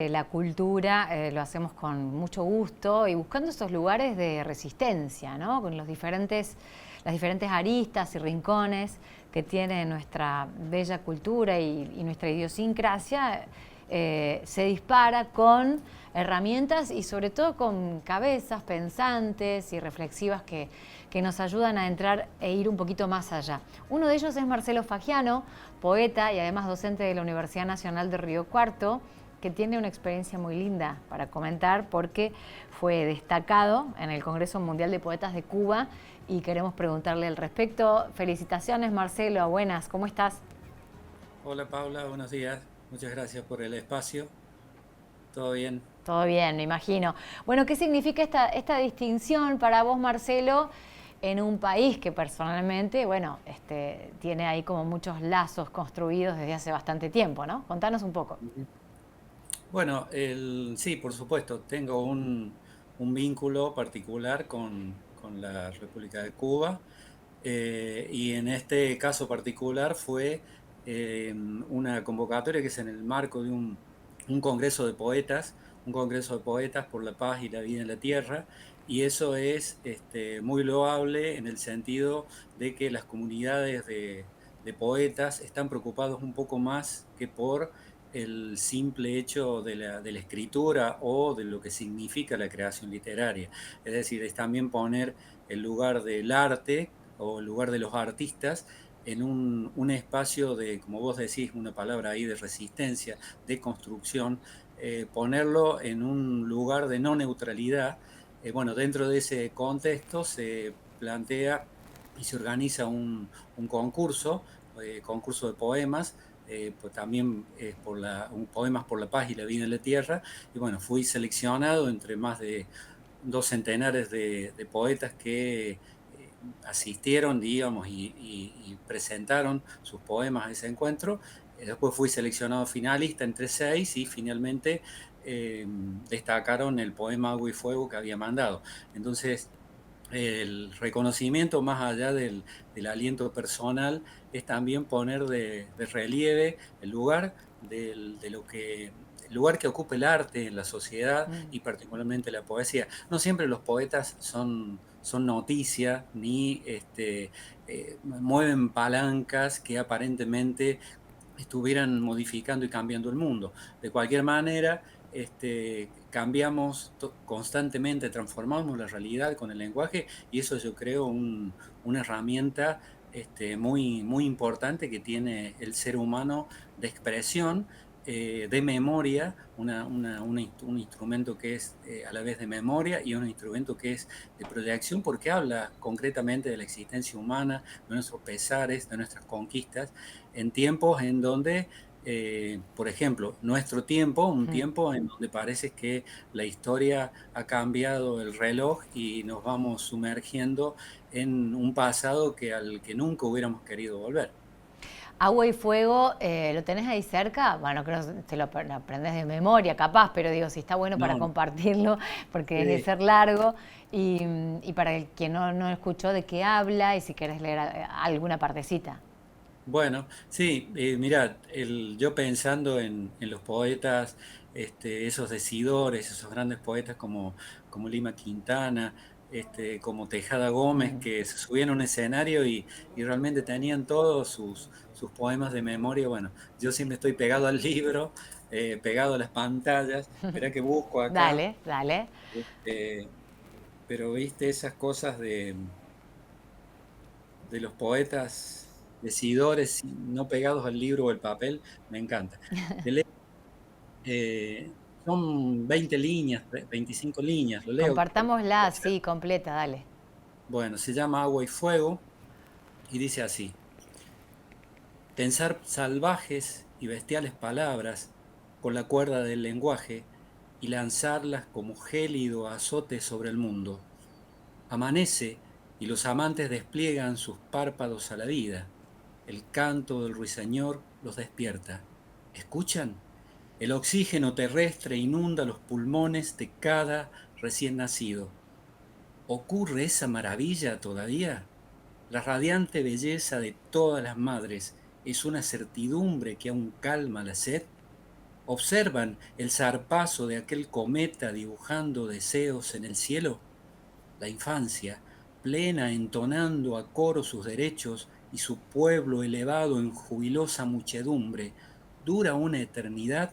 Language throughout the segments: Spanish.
La cultura lo hacemos con mucho gusto y buscando esos lugares de resistencia, ¿no? Con las diferentes aristas y rincones que tiene nuestra bella cultura y nuestra idiosincrasia, se dispara con herramientas y sobre todo con cabezas pensantes y reflexivas que nos ayudan a entrar e ir un poquito más allá. Uno de ellos es Marcelo Fagiano, poeta y además docente de la Universidad Nacional de Río Cuarto, que tiene una experiencia muy linda para comentar porque fue destacado en el Congreso Mundial de Poetas de Cuba y queremos preguntarle al respecto. Felicitaciones, Marcelo, buenas, ¿cómo estás? Hola Paula, buenos días. Muchas gracias por el espacio. ¿Todo bien? Todo bien, me imagino. Bueno, ¿qué significa esta distinción para vos, Marcelo, en un país que personalmente, bueno, tiene ahí como muchos lazos construidos desde hace bastante tiempo, ¿no? Contanos un poco. Ujú. Bueno, sí, por supuesto, tengo un vínculo particular con la República de Cuba, y en este caso particular fue una convocatoria que es en el marco de un congreso de poetas, un congreso de poetas por la paz y la vida en la tierra, y eso es muy loable en el sentido de que las comunidades de poetas están preocupados un poco más que por el simple hecho de la escritura o de lo que significa la creación literaria. Es decir, es también poner el lugar del arte o el lugar de los artistas en un espacio de, como vos decís, una palabra ahí de resistencia, de construcción, ponerlo en un lugar de no neutralidad. Bueno, dentro de ese contexto se plantea y se organiza un concurso, concurso de poemas, pues también por Poemas por la Paz y la Vida en la Tierra, y bueno, fui seleccionado entre más de dos centenares de poetas que asistieron, digamos, y presentaron sus poemas a ese encuentro. Después fui seleccionado finalista entre seis y finalmente destacaron el poema Agua y Fuego que había mandado. Entonces, el reconocimiento, más allá del aliento personal, es también poner de relieve el lugar el lugar que ocupa el arte en la sociedad Mm. y particularmente la poesía. No siempre los poetas son noticia ni mueven palancas que aparentemente estuvieran modificando y cambiando el mundo. De cualquier manera, cambiamos constantemente, transformamos la realidad con el lenguaje y eso yo creo una herramienta muy importante que tiene el ser humano de expresión, de memoria, un instrumento que es a la vez de memoria y un instrumento que es de proyección porque habla concretamente de la existencia humana, de nuestros pesares, de nuestras conquistas en tiempos en donde, por ejemplo, nuestro tiempo, un Mm. tiempo en donde parece que la historia ha cambiado el reloj y nos vamos sumergiendo en un pasado al que nunca hubiéramos querido volver. Agua y Fuego, ¿lo tenés ahí cerca? Bueno, creo que te lo aprendes de memoria, capaz, pero digo, si está bueno para No, compartirlo, porque es de sí. ser largo, y para el que no escuchó de qué habla, y si querés leer alguna partecita. Bueno, sí, mirá, yo pensando en los poetas, esos decidores, esos grandes poetas como Lima Quintana, como Tejada Gómez, Mm. que se subían a un escenario y realmente tenían todos sus poemas de memoria. Bueno, yo siempre estoy pegado al libro, pegado a las pantallas, esperá que busco acá, Dale, dale. este, pero viste esas cosas de los poetas decidores no pegados al libro o al papel, me encanta. Te leo, son 20 líneas, 25 líneas, lo leo. Compartámosla, sí, completa, dale. Bueno, se llama Agua y Fuego y dice así: tensar salvajes y bestiales palabras con la cuerda del lenguaje y lanzarlas como gélido azote sobre el mundo. Amanece y los amantes despliegan sus párpados a la vida. El canto del ruiseñor los despierta. ¿Escuchan? El oxígeno terrestre inunda los pulmones de cada recién nacido. ¿Ocurre esa maravilla todavía? La radiante belleza de todas las madres es una certidumbre que aún calma la sed. ¿Observan el zarpazo de aquel cometa dibujando deseos en el cielo? La infancia, plena entonando a coro sus derechos y su pueblo elevado en jubilosa muchedumbre, ¿dura una eternidad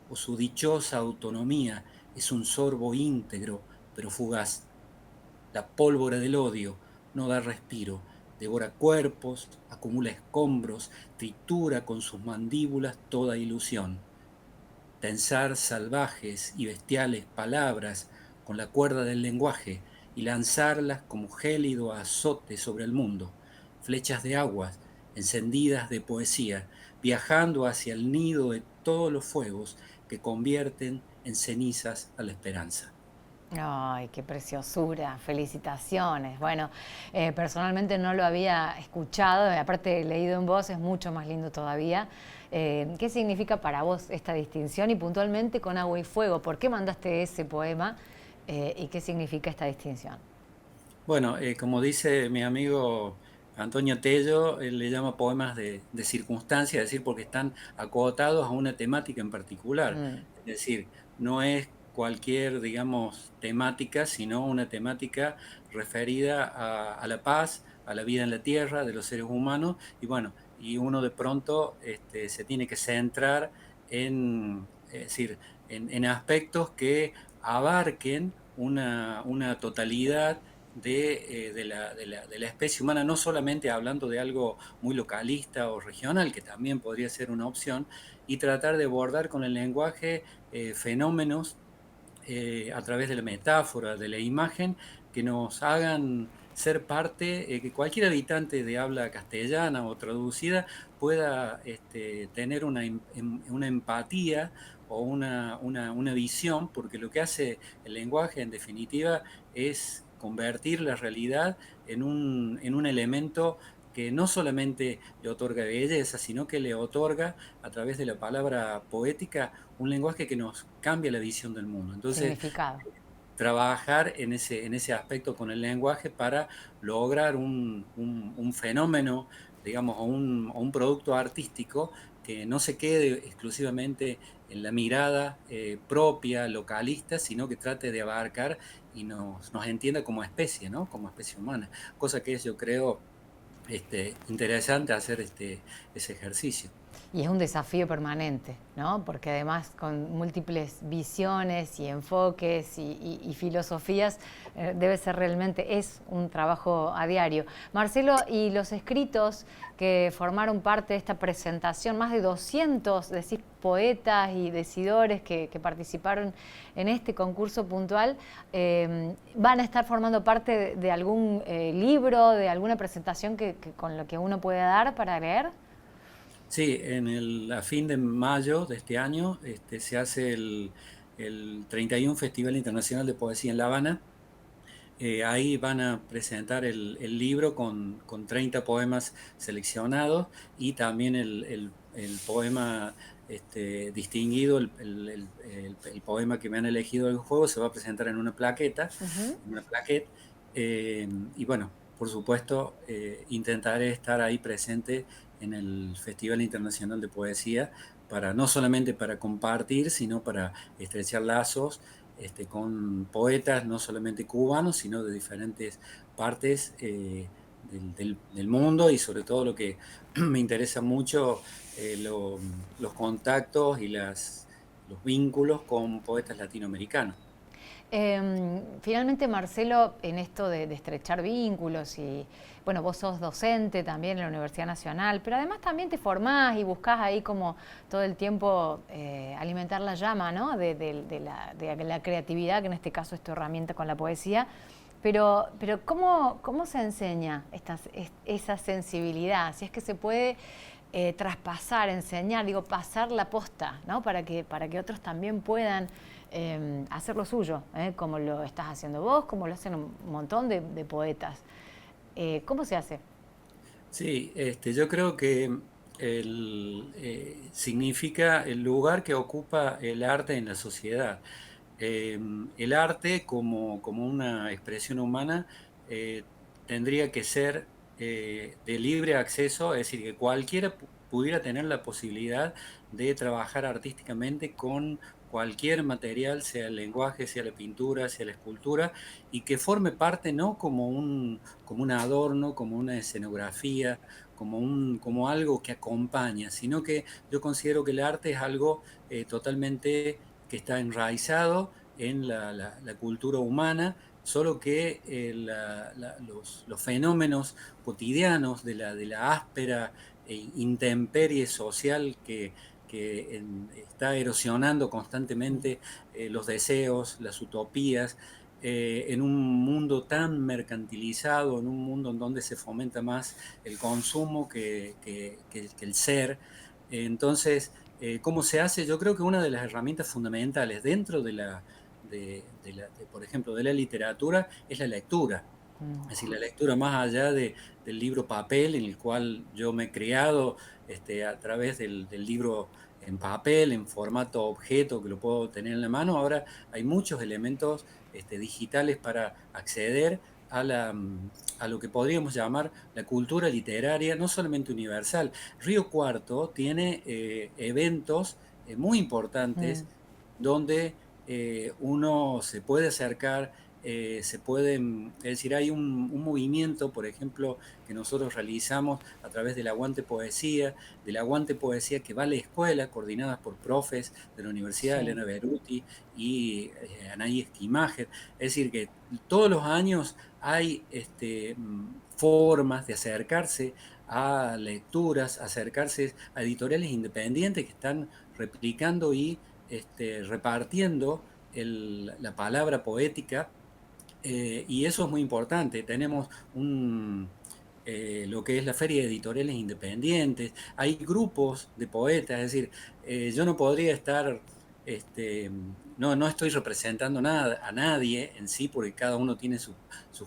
o su dichosa autonomía es un sorbo íntegro pero fugaz? La pólvora del odio no da respiro, devora cuerpos, acumula escombros, tritura con sus mandíbulas toda ilusión. Tensar salvajes y bestiales palabras con la cuerda del lenguaje y lanzarlas como gélido azote sobre el mundo, flechas de aguas encendidas de poesía, viajando hacia el nido de todos los fuegos que convierten en cenizas a la esperanza. Ay, qué preciosura, felicitaciones. Bueno, personalmente no lo había escuchado, aparte leído en voz es mucho más lindo todavía. ¿Qué significa para vos esta distinción y puntualmente con Agua y Fuego? ¿Por qué mandaste ese poema y qué significa esta distinción? Bueno, como dice mi amigo Antonio Tello, él le llama poemas de circunstancia, es decir, porque están acotados a una temática en particular. Mm, Es decir, no es cualquier, digamos, temática, sino una temática referida a la paz, a la vida en la tierra, de los seres humanos, y bueno, y uno de pronto se tiene que centrar es decir, en aspectos que abarquen una totalidad de la especie humana, no solamente hablando de algo muy localista o regional, que también podría ser una opción, y tratar de abordar con el lenguaje fenómenos a través de la metáfora, de la imagen, que nos hagan ser parte, que cualquier habitante de habla castellana o traducida pueda tener una empatía o una visión, porque lo que hace el lenguaje en definitiva es convertir la realidad en un elemento que no solamente le otorga belleza, sino que le otorga a través de la palabra poética un lenguaje que nos cambia la visión del mundo. Entonces, significado. trabajar en ese aspecto con el lenguaje para lograr un fenómeno, digamos, o un producto artístico que no se quede exclusivamente en la mirada propia, localista, sino que trate de abarcar y nos entienda como especie, ¿no? Como especie humana. Cosa que es, yo creo, interesante hacer ese ejercicio. Y es un desafío permanente, ¿no? Porque además con múltiples visiones y enfoques y filosofías debe ser realmente, es un trabajo a diario. Marcelo, y los escritos que formaron parte de esta presentación, más de 200, decís, poetas y decidores que participaron en este concurso puntual, van a estar formando parte de algún libro, de alguna presentación con lo que uno puede dar para leer. Sí, a fin de mayo de este año se hace el 31 Festival Internacional de Poesía en La Habana. Ahí van a presentar el libro con 30 poemas seleccionados y también el poema distinguido, el poema que me han elegido del juego, se va a presentar en una plaqueta, Ujú. en una plaquette. Y bueno, por supuesto, intentaré estar ahí presente en el Festival Internacional de Poesía, no solamente para compartir, sino para estrechar lazos con poetas no solamente cubanos, sino de diferentes partes del mundo, y sobre todo lo que me interesa mucho, los contactos y los vínculos con poetas latinoamericanos. Finalmente, Marcelo, en esto de estrechar vínculos y, bueno, vos sos docente también en la Universidad Nacional, pero además también te formás y buscás ahí como todo el tiempo alimentar la llama, ¿no? De la creatividad, que en este caso es tu herramienta con la poesía. Pero ¿cómo se enseña esa sensibilidad? Si es que se puede traspasar, enseñar, digo, pasar la posta, ¿no? Para que otros también puedan hacer lo suyo, como lo estás haciendo vos, como lo hacen un montón de poetas. ¿Cómo se hace? Sí, yo creo que significa el lugar que ocupa el arte en la sociedad. El arte como una expresión humana tendría que ser de libre acceso, es decir, que cualquiera pudiera tener la posibilidad de trabajar artísticamente con cualquier material, sea el lenguaje, sea la pintura, sea la escultura, y que forme parte no como un adorno, como una escenografía, como algo que acompaña, sino que yo considero que el arte es algo totalmente que está enraizado en la cultura humana, solo que los fenómenos cotidianos de la áspera intemperie social que está erosionando constantemente los deseos, las utopías, en un mundo tan mercantilizado, en un mundo en donde se fomenta más el consumo que el ser. Entonces, ¿cómo se hace? Yo creo que una de las herramientas fundamentales dentro por ejemplo, de la literatura es la lectura. Es decir, la lectura más allá del libro papel, en el cual yo me he creado a través del libro en papel, en formato objeto, que lo puedo tener en la mano. Ahora hay muchos elementos digitales para acceder a lo que podríamos llamar la cultura literaria, no solamente universal. Río Cuarto tiene eventos muy importantes donde uno se puede acercar, se pueden, es decir, hay un movimiento, por ejemplo, que nosotros realizamos a través del Aguante Poesía que va a la escuela, coordinadas por profes de la Universidad, Sí. Elena Beruti y Anaí Esquimajer. Es decir, que todos los años hay formas de acercarse a lecturas, acercarse a editoriales independientes que están replicando y repartiendo la palabra poética, y eso es muy importante. Tenemos lo que es la Feria de Editoriales Independientes, hay grupos de poetas, es decir, yo no podría estar, este, no estoy representando nada, a nadie en sí, porque cada uno tiene sus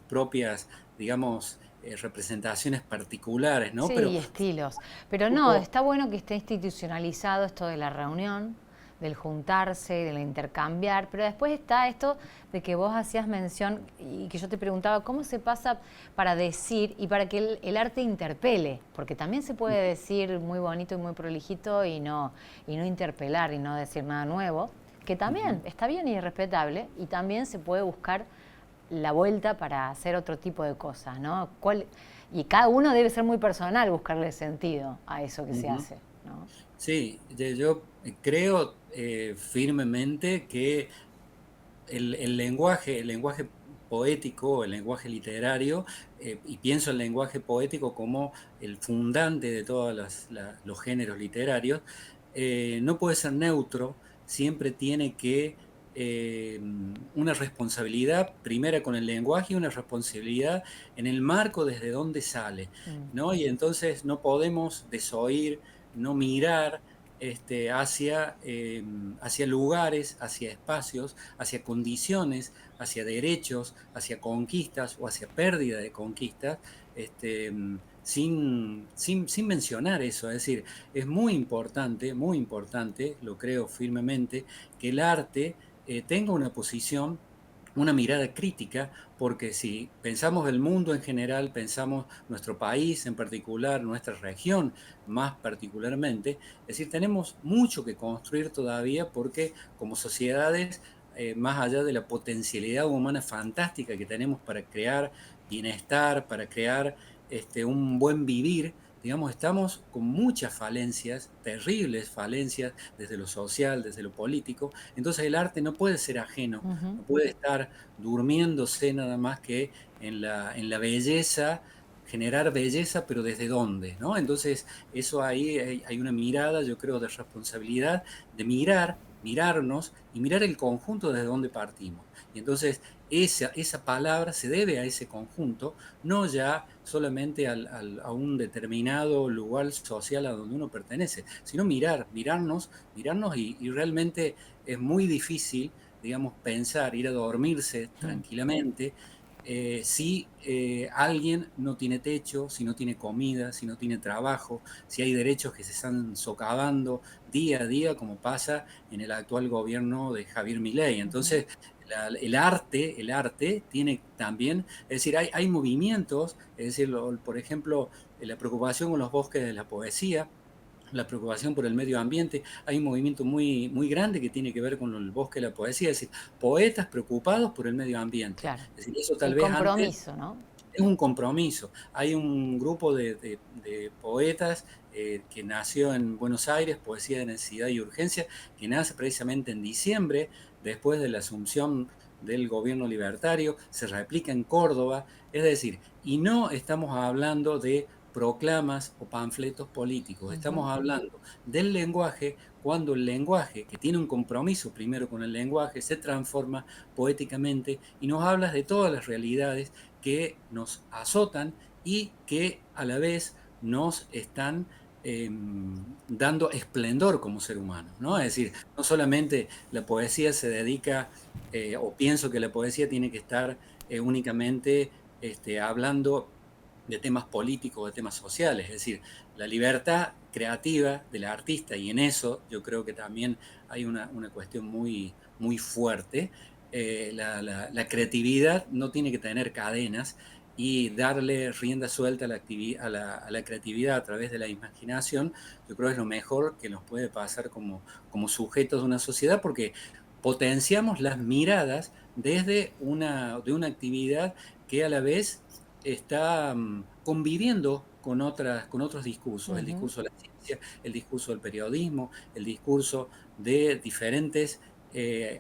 propias, digamos, representaciones particulares, ¿no? Sí, Pero y estilos. Pero no, grupo, está bueno que esté institucionalizado esto de la reunión, del juntarse, del intercambiar, pero después está esto de que vos hacías mención y que yo te preguntaba, ¿cómo se pasa para decir y para que el arte interpele? Porque también se puede decir muy bonito y muy prolijito y no interpelar y no decir nada nuevo, que también ujú. está bien y es respetable, y también se puede buscar la vuelta para hacer otro tipo de cosas, ¿no? Y cada uno debe ser muy personal buscarle sentido a eso que se Ujú. hace, ¿no? Sí, yo creo firmemente que el lenguaje poético, el lenguaje literario, y pienso el lenguaje poético como el fundante de todos los géneros literarios, no puede ser neutro, siempre tiene que una responsabilidad primera con el lenguaje y una responsabilidad en el marco desde donde sale, ¿no? Y entonces no podemos desoír, no mirar hacia lugares, hacia espacios, hacia condiciones, hacia derechos, hacia conquistas o hacia pérdida de conquistas, sin mencionar eso. Es decir, es muy importante, lo creo firmemente, que el arte tenga una posición, una mirada crítica, porque si pensamos el mundo en general, pensamos nuestro país en particular, nuestra región más particularmente, es decir, tenemos mucho que construir todavía porque como sociedades, más allá de la potencialidad humana fantástica que tenemos para crear bienestar, para crear un buen vivir, digamos, estamos con muchas falencias, terribles falencias desde lo social, desde lo político. Entonces el arte no puede ser ajeno, no puede estar durmiéndose nada más que en la belleza, generar belleza, pero ¿desde dónde? ¿No? Entonces, eso ahí hay una mirada, yo creo, de responsabilidad, de mirarnos y mirar el conjunto desde donde partimos. Y entonces esa palabra se debe a ese conjunto, no ya solamente a un determinado lugar social a donde uno pertenece, sino mirarnos y realmente es muy difícil, digamos, pensar, ir a dormirse tranquilamente si alguien no tiene techo, si no tiene comida, si no tiene trabajo, si hay derechos que se están socavando día a día, como pasa en el actual gobierno de Javier Milei. Entonces, el arte tiene también, es decir, hay movimientos, es decir, por ejemplo, la preocupación con los bosques de la poesía, la preocupación por el medio ambiente. Hay un movimiento muy, muy grande que tiene que ver con el bosque y la poesía, es decir, poetas preocupados por el medio ambiente. Claro. Es decir, eso tal El vez antes compromiso, ¿no? es un compromiso. Hay un grupo de poetas que nació en Buenos Aires, Poesía de Necesidad y Urgencia, que nace precisamente en diciembre, después de la asunción del gobierno libertario, se replica en Córdoba, es decir, y no estamos hablando de proclamas o panfletos políticos, estamos hablando del lenguaje, cuando el lenguaje, que tiene un compromiso primero con el lenguaje, se transforma poéticamente y nos habla de todas las realidades que nos azotan y que a la vez nos están dando esplendor como ser humano, ¿no? Es decir, no solamente la poesía se dedica, o pienso que la poesía tiene que estar únicamente hablando de temas políticos, de temas sociales, es decir, la libertad creativa del artista, y en eso yo creo que también hay una cuestión muy, muy fuerte. La creatividad no tiene que tener cadenas, y darle rienda suelta a a la creatividad a través de la imaginación, yo creo que es lo mejor que nos puede pasar como sujetos de una sociedad, porque potenciamos las miradas desde de una actividad que a la vez está conviviendo con otros discursos, el discurso de la ciencia, el discurso del periodismo, el discurso de diferentes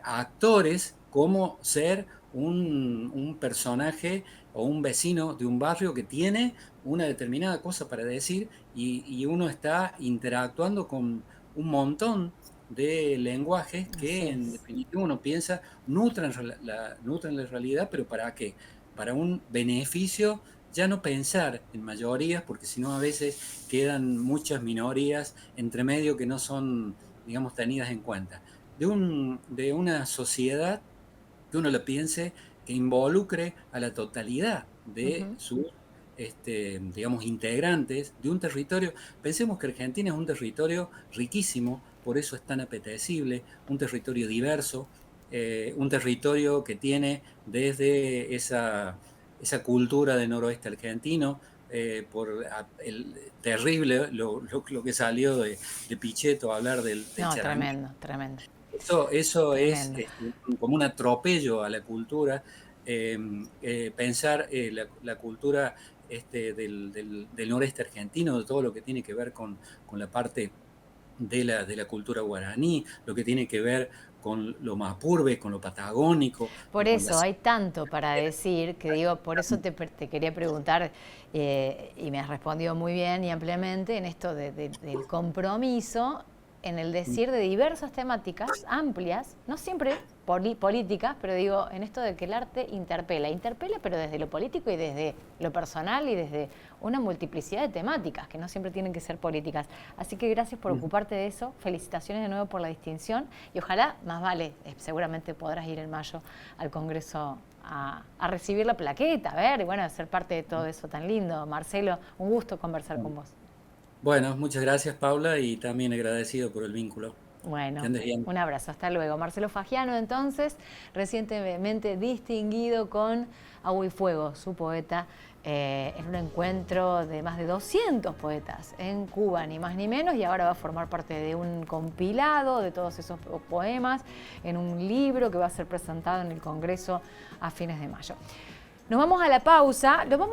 actores, como ser un personaje o un vecino de un barrio que tiene una determinada cosa para decir, y uno está interactuando con un montón de lenguajes Así que en es. definitiva uno piensa nutren la realidad, pero ¿para qué? Para un beneficio, ya no pensar en mayorías, porque si no a veces quedan muchas minorías entre medio que no son, digamos, tenidas en cuenta. De una sociedad que uno lo piense, que involucre a la totalidad de sus, digamos, integrantes de un territorio. Pensemos que Argentina es un territorio riquísimo, por eso es tan apetecible, un territorio diverso, un territorio que tiene desde esa cultura del noroeste argentino, por el terrible lo que salió de Pichetto a hablar del No, charanguí. tremendo, tremendo, Eso es tremendo. como un atropello a la cultura, pensar la cultura del noreste argentino, de todo lo que tiene que ver con la parte de la cultura guaraní, lo que tiene que ver con lo mapurbe, con lo patagónico, Por con eso las... hay tanto para decir que digo, por eso te quería preguntar, y me has respondido muy bien y ampliamente en esto del compromiso en el decir de diversas temáticas amplias, no siempre políticas, pero digo, en esto de que el arte interpela, pero desde lo político y desde lo personal y desde una multiplicidad de temáticas, que no siempre tienen que ser políticas. Así que gracias por ocuparte de eso, felicitaciones de nuevo por la distinción, y ojalá, más vale, seguramente podrás ir en mayo al Congreso a recibir la plaqueta, a ver, y bueno, a ser parte de todo eso tan lindo. Marcelo, un gusto conversar con vos. Bueno, muchas gracias, Paula, y también agradecido por el vínculo. Que Bueno, andes bien. un abrazo, hasta luego. Marcelo Fagiano, entonces, recientemente distinguido con Agua y Fuego, su poeta, en un encuentro de más de 200 poetas en Cuba, ni más ni menos, y ahora va a formar parte de un compilado de todos esos poemas en un libro que va a ser presentado en el Congreso a fines de mayo. Nos vamos a la pausa, lo vamos